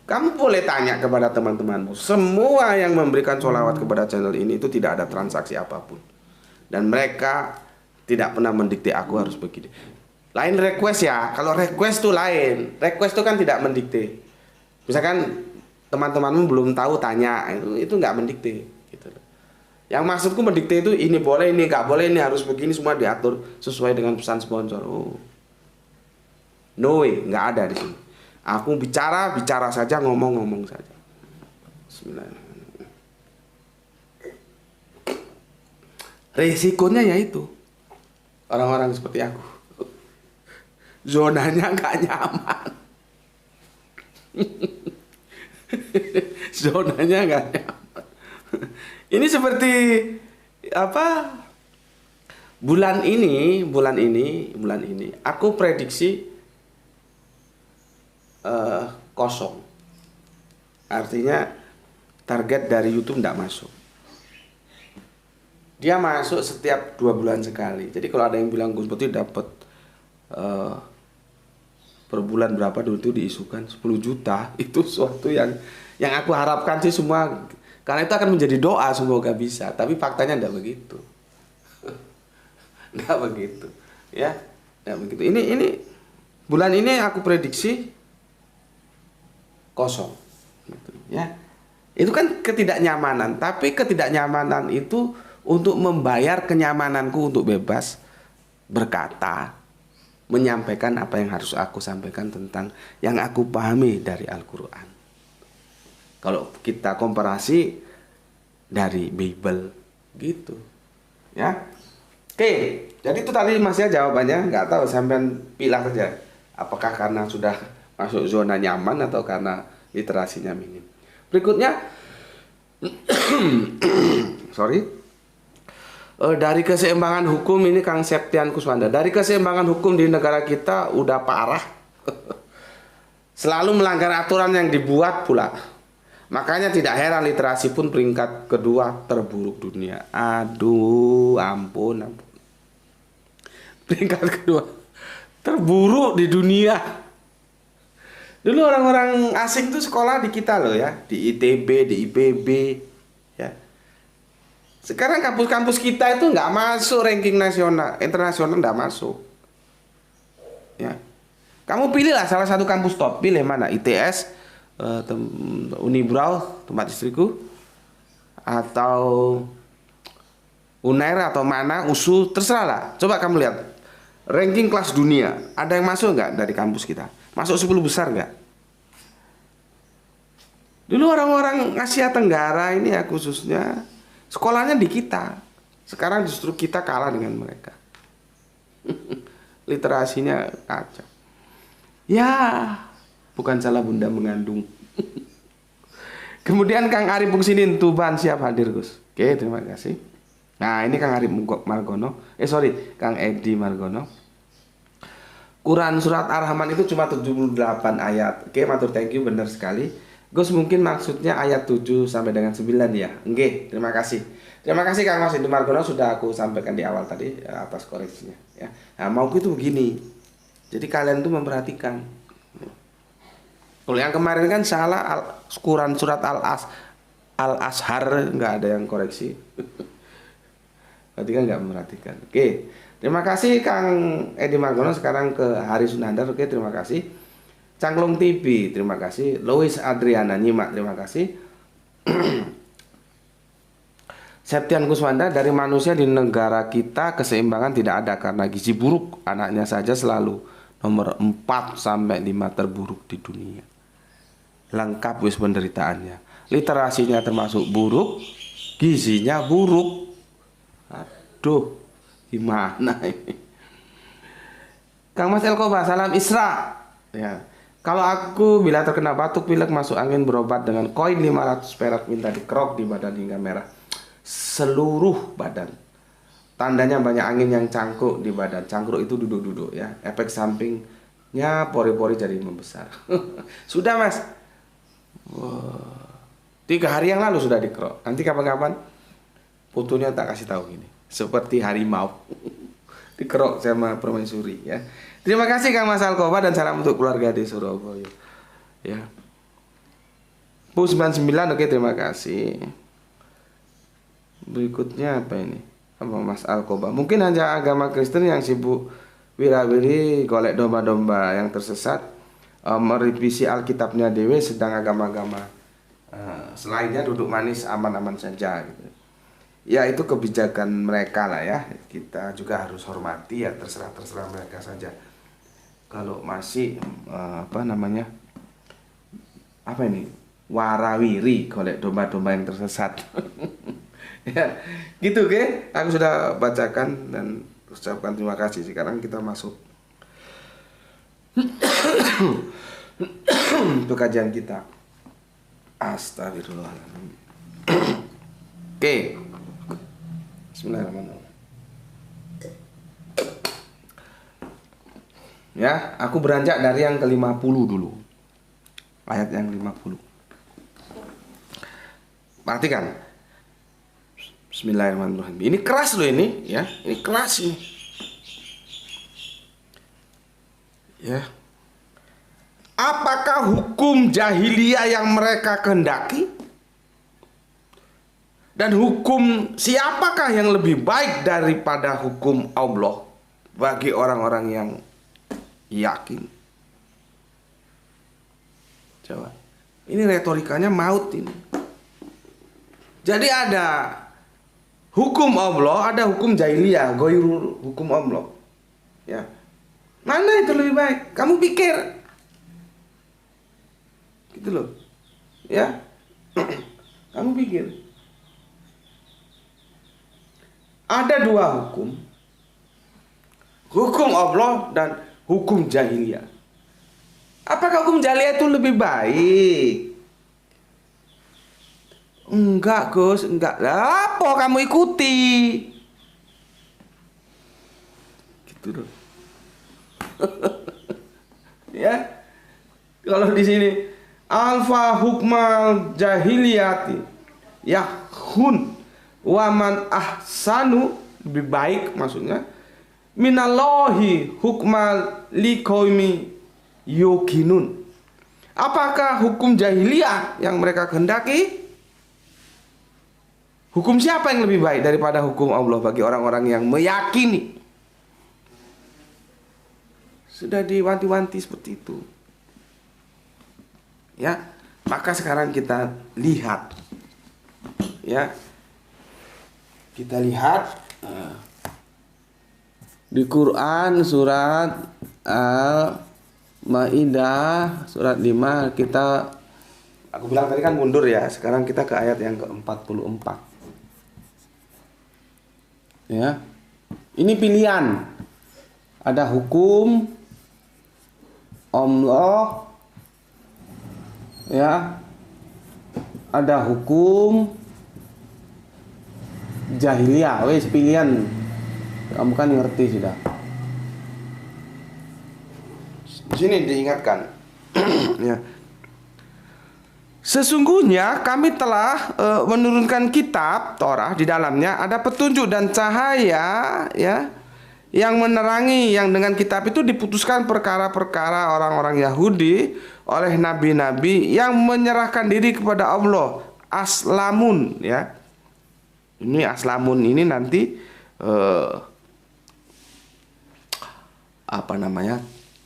[SPEAKER 1] Kamu boleh tanya kepada teman-temanmu. Semua yang memberikan sholawat kepada channel ini itu tidak ada transaksi apapun. Dan mereka tidak pernah mendikte aku harus begini. Lain request ya. Kalau request tuh lain. Request tuh kan tidak mendikte. Misalkan teman-temanmu belum tahu tanya, itu nggak mendikte gitu. Yang maksudku mendikte itu ini boleh, ini nggak boleh, ini harus begini, semua diatur sesuai dengan pesan sponsor. Oh, no way, nggak ada di sini. Aku bicara saja, ngomong saja. Bismillahirrahmanirrahim. Resikonya yaitu orang-orang seperti aku, zonanya nggak nyaman. Zonanya nggak nyaman. Ini seperti apa? Bulan ini aku prediksi kosong. Artinya target dari YouTube tidak masuk. Dia masuk setiap 2 bulan sekali. Jadi kalau ada yang bilang Gus Putih dapat per bulan berapa dulu itu diisukan 10 juta, itu suatu yang aku harapkan sih semua, karena itu akan menjadi doa semoga bisa, tapi faktanya enggak begitu. Enggak begitu ya, enggak begitu. Ini bulan ini aku prediksi kosong gitu, ya. Itu kan ketidaknyamanan, tapi ketidaknyamanan itu untuk membayar kenyamananku untuk bebas berkata, menyampaikan apa yang harus aku sampaikan tentang yang aku pahami dari Al-Quran. Kalau kita komparasi dari Bible gitu ya. Oke, jadi itu tadi masih jawabannya. Nggak tahu, sampean pilih saja apakah karena sudah masuk zona nyaman atau karena literasinya minim. Berikutnya sorry, dari keseimbangan hukum ini Kang Septian Kuswanda. Dari keseimbangan hukum di negara kita udah parah. Selalu melanggar aturan yang dibuat pula. Makanya tidak heran literasi pun peringkat kedua terburuk dunia. Aduh, ampun. Peringkat kedua terburuk di dunia. Dulu orang-orang asing tuh sekolah di kita loh ya, di ITB, di IPB, ya. Sekarang kampus-kampus kita itu nggak masuk ranking nasional, internasional nggak masuk. Ya, kamu pilihlah salah satu kampus top, pilih mana, ITS, Unibraw tempat istriku, atau Unair atau mana, USU, terserah lah. Coba kamu lihat ranking kelas dunia, ada yang masuk nggak dari kampus kita? Masuk 10 besar nggak? Dulu orang-orang Asia Tenggara ini ya khususnya sekolahnya di kita. Sekarang justru kita kalah dengan mereka. Literasinya kacau. Ya, bukan salah bunda mengandung. Kemudian Kang Arif Buksinin Tuban siap hadir Gus. Oke, terima kasih. Nah, ini Kang Arif Margono. Kang Edi Margono. Quran surat Ar-Rahman itu cuma 78 ayat. Oke, matur thank you, benar sekali. Gus mungkin maksudnya ayat 7 sampai dengan 9 ya. Oke, terima kasih. Terima kasih Kang Mas Edi Margono, sudah aku sampaikan di awal tadi atas koreksinya ya. Nah, mauku itu begini. Jadi kalian tuh memperhatikan. Kalau yang kemarin kan salah Quran surat Al-Ashar nggak ada yang koreksi. Berarti kan nggak memperhatikan. Oke. Terima kasih Kang Edi Margono. Sekarang ke Hari Sunandar. Oke, terima kasih. Cangklong TV, terima kasih. Lois Adriana nyimak, terima kasih. Septian Kuswanda, dari manusia di negara kita keseimbangan tidak ada karena gizi buruk. Anaknya saja selalu nomor 4 sampai 5 terburuk di dunia. Lengkap wis penderitaannya. literasinya termasuk buruk, gizinya buruk. Aduh, gimana ini? Kang Mas Elkoba, salam Isra. Ya. Kalau aku bila terkena batuk pilek masuk angin berobat dengan koin 500 perak minta dikerok di badan hingga merah seluruh badan. Tandanya banyak angin yang cangkruk di badan. Cangkruk itu duduk-duduk ya. Efek sampingnya pori-pori jadi membesar. Sudah Mas. Wow. 3 hari yang lalu sudah dikerok. Nanti kapan-kapan fotonya tak kasih tahu gini. Seperti harimau. Dikerok sama permaisuri ya. Terima kasih Kang Mas Alkoba dan salam untuk keluarga di Surabaya. Ya. Bu 99 oke terima kasih. Berikutnya apa ini? Apa Mas Alkoba? Mungkin hanya agama Kristen yang sibuk wirawiri golek domba-domba yang tersesat, merevisi Alkitabnya dewe, sedang agama-agama selainnya duduk manis aman-aman saja gitu. Ya itu kebijakan mereka lah ya. Kita juga harus hormati ya, terserah mereka saja. Kalau masih apa namanya? Apa ini? Warawiri golek domba-domba yang tersesat. Ya, gitu ke? Aku sudah bacakan dan ucapkan terima kasih. Sekarang kita masuk untuk kajian kita. Astagfirullahaladzim. Oke. Bismillahirrahmanirrahim. Ya, aku beranjak dari yang ke-50 dulu. Ayat yang 50. Perhatikan. Bismillahirrahmanirrahim. Ini keras loh ini, ya. Ini keras ini. Ya. Apakah hukum jahiliyah yang mereka kehendaki? Dan hukum siapakah yang lebih baik daripada hukum Allah bagi orang-orang yang yakin? Coba. Ini retorikanya maut ini. Jadi ada hukum Allah, ada hukum jahiliyah, goirul hukum Allah. Ya. Mana itu lebih baik? Kamu pikir. Gitu loh. Ya. Kamu pikir. Ada 2 hukum. Hukum Allah dan hukum jahiliyah. Apakah hukum jahiliyah itu lebih baik? Enggak Gus, enggak. Lah apa kamu ikuti? Gitu loh. Ya. Kalau di sini alfa hukmal jahiliyati yahun waman ahsanu, lebih baik maksudnya, minallahi hukmal liqaumi yuqinun. Apakah hukum jahiliyah yang mereka kehendaki? Hukum siapa yang lebih baik daripada hukum Allah bagi orang-orang yang meyakini? Sudah diwanti-wanti seperti itu. Ya, maka sekarang kita lihat. Ya. Kita lihat di Quran surat Al-Maidah surat 5 kita, aku bilang tadi kan mundur ya, sekarang kita ke ayat yang ke-44. Ya. Ini pilihan. Ada hukum Allah, ya. Ada hukum jahiliyah, wes pilihan. Kamu kan ngerti sudah. Di sini diingatkan. Ya. Sesungguhnya kami telah menurunkan kitab Torah, di dalamnya ada petunjuk dan cahaya, ya, yang menerangi. Yang dengan kitab itu diputuskan perkara-perkara orang-orang Yahudi oleh nabi-nabi yang menyerahkan diri kepada Allah. Aslamun, ya. Ini aslamun ini nanti apa namanya?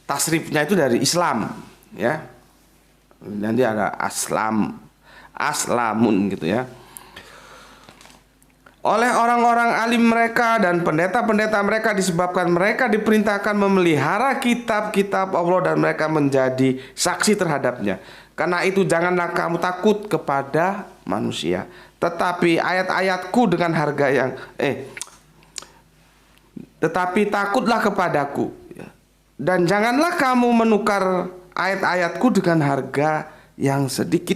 [SPEAKER 1] Tasrifnya itu dari Islam, ya. Nanti ada aslamun gitu ya. Oleh orang-orang alim mereka dan pendeta-pendeta mereka, disebabkan mereka diperintahkan memelihara kitab-kitab Allah dan mereka menjadi saksi terhadapnya. Karena itu janganlah kamu takut kepada manusia, tetapi ayat-ayatku dengan harga yang tetapi takutlah kepadaku, ya. Dan janganlah kamu menukar ayat-ayatku dengan harga yang sedikit.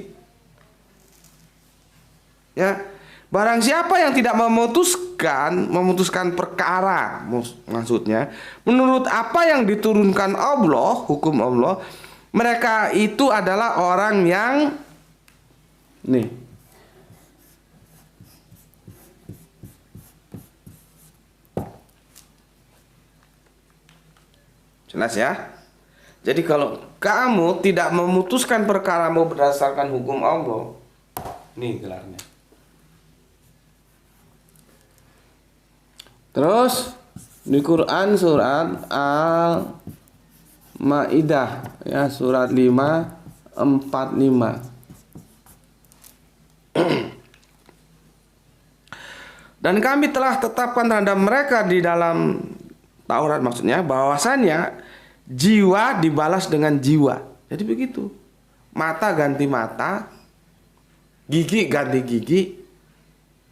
[SPEAKER 1] Ya, barang siapa yang tidak memutuskan perkara, maksudnya menurut apa yang diturunkan Allah, hukum Allah, mereka itu adalah orang yang jelas ya. Jadi kalau kamu tidak memutuskan perkaramu berdasarkan hukum Allah, nih gelarnya. Terus di Quran surat Al-Maidah ya, surat 5:45. Dan kami telah tetapkan terhadap mereka di dalam Taurat, maksudnya bahwasannya jiwa dibalas dengan jiwa. Jadi begitu. Mata ganti mata, gigi ganti gigi,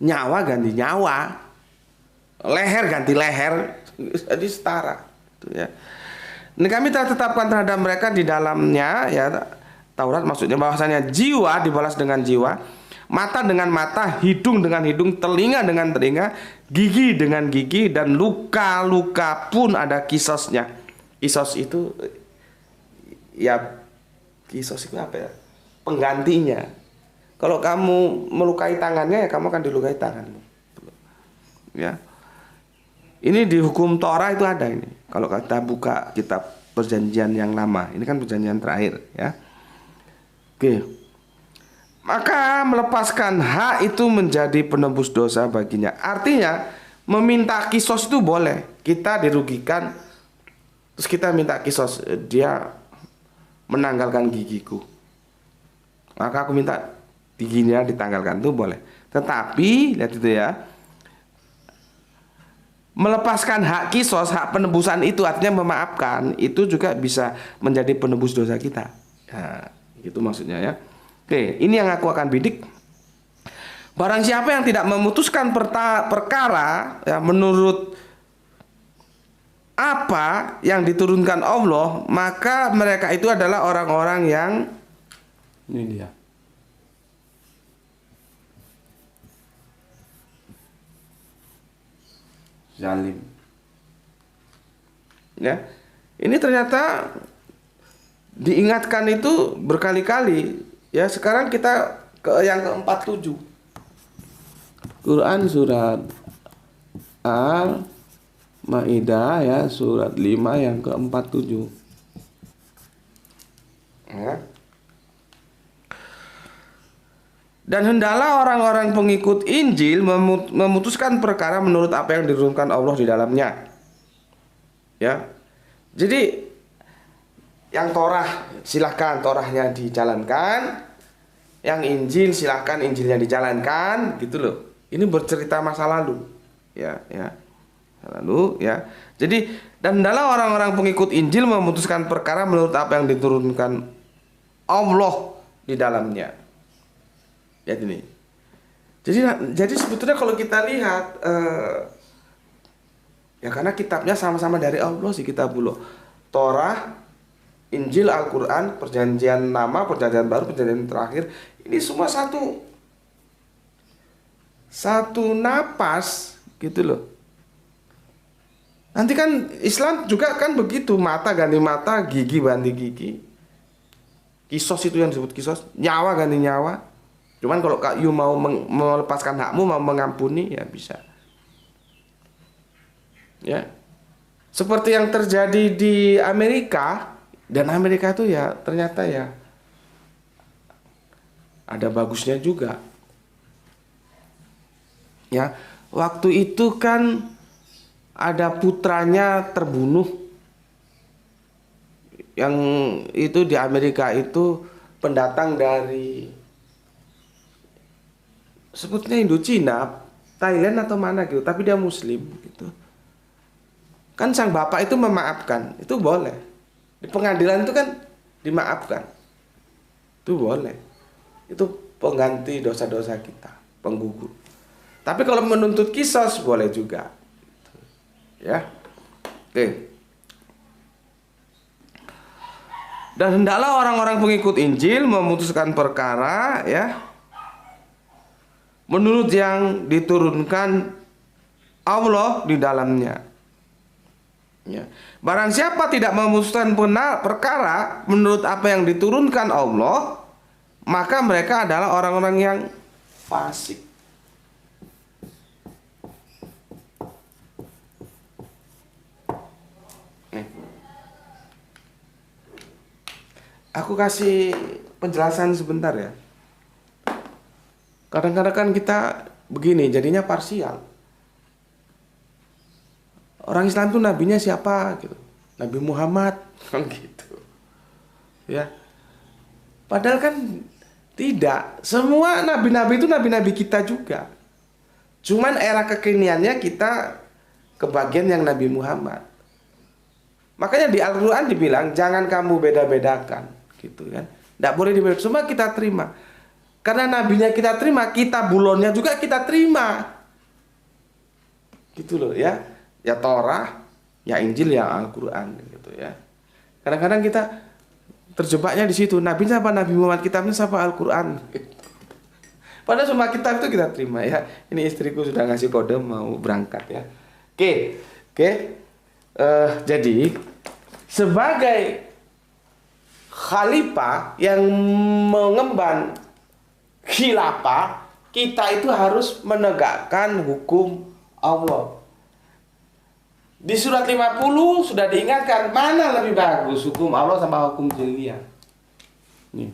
[SPEAKER 1] nyawa ganti nyawa, leher ganti leher, jadi setara, gitu ya. Dan kami telah tetapkan terhadap mereka di dalamnya ya Taurat, maksudnya bahwasanya jiwa dibalas dengan jiwa, mata dengan mata, hidung dengan hidung, telinga dengan telinga, gigi dengan gigi, dan luka-luka pun ada kisosnya. Kisos itu ya, kisos itu apa ya? Penggantinya. Kalau kamu melukai tangannya, ya kamu akan dilukai tanganmu. Ya. Ini di hukum Torah itu ada ini. Kalau kita buka kitab perjanjian yang lama, ini kan perjanjian terakhir ya. Oke. Maka melepaskan hak itu menjadi penebus dosa baginya. Artinya meminta kisos itu boleh. Kita dirugikan, terus kita minta kisos, dia menanggalkan gigiku, maka aku minta giginya ditanggalkan, itu boleh. Tetapi lihat itu ya, melepaskan hak kisos, hak penebusan itu artinya memaafkan, itu juga bisa menjadi penebus dosa kita. Nah, itu maksudnya ya. Oke, ini yang aku akan bidik. Barang siapa yang tidak memutuskan perkara ya, menurut apa yang diturunkan Allah, maka mereka itu adalah orang-orang yang ini dia. Zalim. Ya. Ini ternyata diingatkan itu berkali-kali. Ya, sekarang kita ke yang ke-47. Quran surat Al-Maidah ya, surat 5 yang ke-47. Ya. Dan hendaklah orang-orang pengikut Injil memutuskan perkara menurut apa yang diturunkan Allah di dalamnya. Ya. Jadi yang Torah silahkan Torahnya dijalankan, yang Injil silahkan Injilnya dijalankan, gitu loh. Ini bercerita masa lalu, ya, lalu, ya. Jadi dan hendaklah orang-orang pengikut Injil memutuskan perkara menurut apa yang diturunkan Allah di dalamnya. Ya ini. Jadi sebetulnya kalau kita lihat, ya karena kitabnya sama-sama dari Allah sih, kitabullah, Torah, Injil, Al-Quran, perjanjian lama, perjanjian baru, perjanjian terakhir, ini semua satu napas gitu loh. Nanti kan Islam juga kan begitu, mata ganti mata, gigi ganti gigi. Kisos itu yang disebut kisos, nyawa ganti nyawa. Cuman kalau you mau melepaskan hakmu, mau mengampuni, ya bisa. Ya. Seperti yang terjadi di Amerika. Dan Amerika itu ya ternyata ya ada bagusnya juga. Ya, waktu itu kan ada putranya terbunuh. Yang itu di Amerika itu pendatang dari sebutnya Indochina, Thailand atau mana gitu, tapi dia Muslim gitu. Kan sang bapak itu memaafkan, itu boleh. Di pengadilan itu kan dimaafkan. Itu boleh. Itu pengganti dosa-dosa kita, penggugur. Tapi kalau menuntut kisos boleh juga. Ya. Oke. Dan hendaklah orang-orang pengikut Injil memutuskan perkara ya menurut yang diturunkan Allah di dalamnya. Ya. Barang siapa tidak memutuskan perkara menurut apa yang diturunkan Allah, maka mereka adalah orang-orang yang fasik. Aku kasih penjelasan sebentar ya. Kadang-kadang kan kita begini, jadinya parsial. Orang Islam tuh nabinya siapa gitu? Nabi Muhammad kan gitu. Ya. Padahal kan tidak. Semua nabi-nabi itu nabi-nabi kita juga. Cuman era kekiniannya kita kebagian yang Nabi Muhammad. Makanya di Al-Qur'an dibilang jangan kamu beda-bedakan gitu kan. Tidak boleh dibedakan, semua kita terima. Karena nabinya kita terima, kita bulonnya juga kita terima. Gitu loh ya. Ya Torah, ya Injil, ya Al-Qur'an gitu ya. Kadang-kadang kita terjebaknya di situ. Nabinya apa? Nabi Muhammad, kitabnya apa? Al-Qur'an. Padahal semua kitab itu kita terima ya. Ini istriku sudah ngasih kode mau berangkat ya. Oke. Jadi sebagai khalifah yang mengemban khilafah, kita itu harus menegakkan hukum Allah. Di surat 50 sudah diingatkan mana lebih bagus, hukum Allah sama hukum dunia. Nih.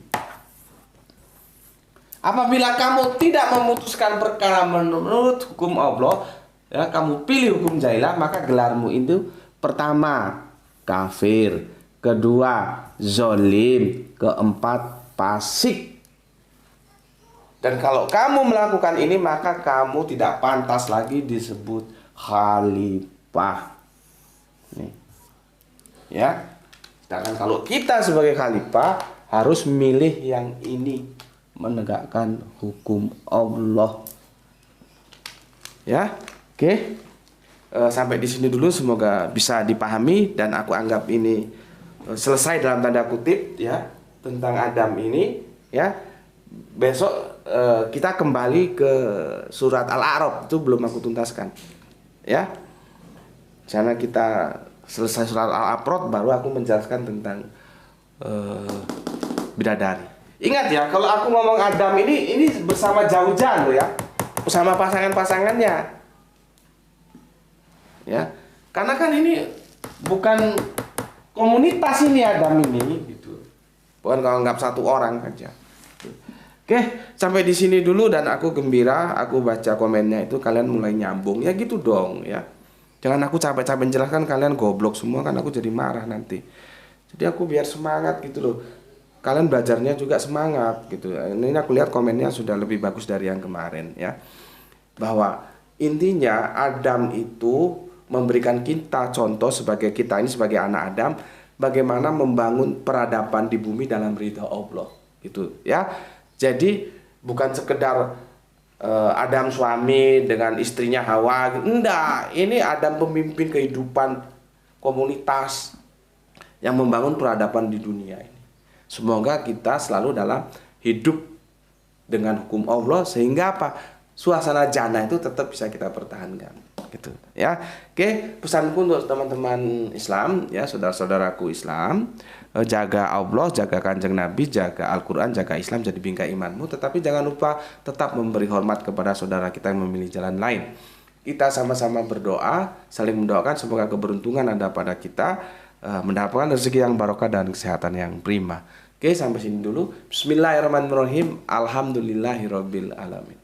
[SPEAKER 1] Apabila kamu tidak memutuskan perkara menurut hukum Allah, ya, kamu pilih hukum jahilah, maka gelarmu itu pertama kafir, kedua zolim, keempat fasik. Dan kalau kamu melakukan ini, maka kamu tidak pantas lagi disebut khalifah. Nih. Ya. Sedangkan kalau kita sebagai khalifah harus milih yang ini, menegakkan hukum Allah. Ya. Oke. Sampai di sini dulu, semoga bisa dipahami dan aku anggap ini selesai dalam tanda kutip ya tentang Adam ini ya. Besok kita kembali ke surat Al-A'raf, itu belum aku tuntaskan ya. Karena kita selesai surat Al-A'raf baru aku menjelaskan tentang bidadari. Ingat ya, kalau aku ngomong Adam ini bersama jauh-jauh ya, bersama pasangan-pasangannya ya. Karena kan ini bukan komunitas ini Adam ini gitu. Bukan kalau anggap satu orang saja. Oke, sampai di sini dulu dan aku gembira aku baca komennya itu kalian mulai nyambung. Ya gitu dong ya. Jangan aku capek-capek menjelaskan kalian goblok semua, kan aku jadi marah nanti. Jadi aku biar semangat gitu loh. Kalian belajarnya juga semangat gitu. Ini aku lihat komennya sudah lebih bagus dari yang kemarin ya. Bahwa intinya Adam itu memberikan kita contoh sebagai kita ini sebagai anak Adam, bagaimana membangun peradaban di bumi dalam ridha Allah gitu ya. Jadi bukan sekedar Adam suami dengan istrinya Hawa gitu. Enggak, ini Adam pemimpin kehidupan komunitas yang membangun peradaban di dunia ini. Semoga kita selalu dalam hidup dengan hukum Allah sehingga apa? Suasana jannah itu tetap bisa kita pertahankan gitu ya. Oke, pesanku untuk teman-teman Islam ya, saudara-saudaraku Islam, jaga Allah, jaga Kanjeng Nabi, jaga Al-Qur'an, jaga Islam jadi bingkai imanmu, tetapi jangan lupa tetap memberi hormat kepada saudara kita yang memilih jalan lain. Kita sama-sama berdoa, saling mendoakan semoga keberuntungan ada pada kita, mendapatkan rezeki yang barokah dan kesehatan yang prima. Oke, sampai sini dulu. Bismillahirrahmanirrahim. Alhamdulillahirabbil alamin.